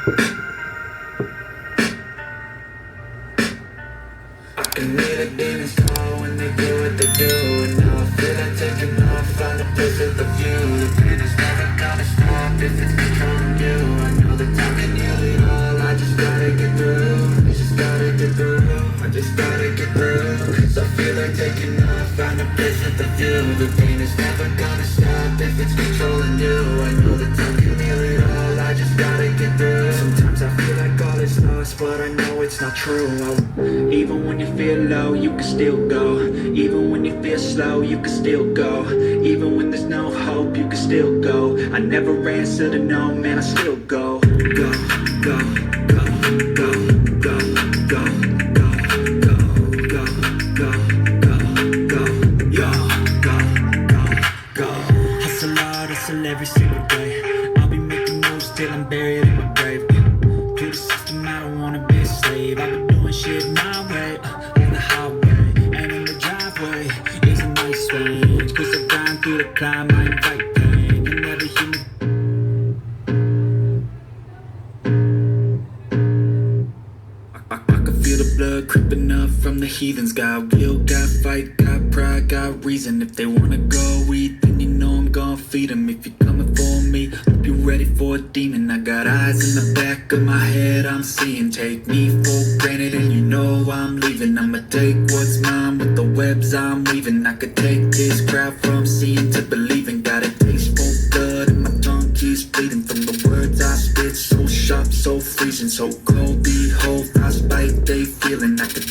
I can hear the demons call when they do what they do, and now I feel like taking off, find a place with a view. The pain is never gonna stop if it's controlling you. I know that time can heal it all, I just gotta get through. I just gotta get through, I just gotta get through. Cause I feel like taking off, find a place with a view. The pain is never gonna stop if it's controlling you. I know that time can heal it all, I just gotta get through. Sometimes I feel like all is lost, but I know it's not true. Even when you feel low, you can still go. Even when you feel slow, you can still go. Even when there's no hope, you can still go. I never answer to no, man, I still go. Go, go, go, go, go, go, go, go, go, go, go, go, go, go, go. Hustle hard, hustle every single day. I'll be making moves till I'm buried in my grave. To the system, I don't wanna be a slave. I've been doing shit my way, on the highway, and in the driveway is a nice range. Cause I grind through the climb, I invite pain. You never hear me. I can feel the blood creeping up from the heathens. Got will, got fight, got pride, got reason. If they wanna go eat, then you know I'm gonna feed them. If you're coming for me, hope you're ready for a demon. I got eyes in the back of my head, I'm seeing. Take me for granted and you know I'm leaving. I'ma take what's mine with the webs I'm weaving. I could take this crowd from seeing to believing. Got a taste for blood and my tongue keeps bleeding from the words I spit. So sharp, so freezing, so cold. Behold, frostbite they feeling. I could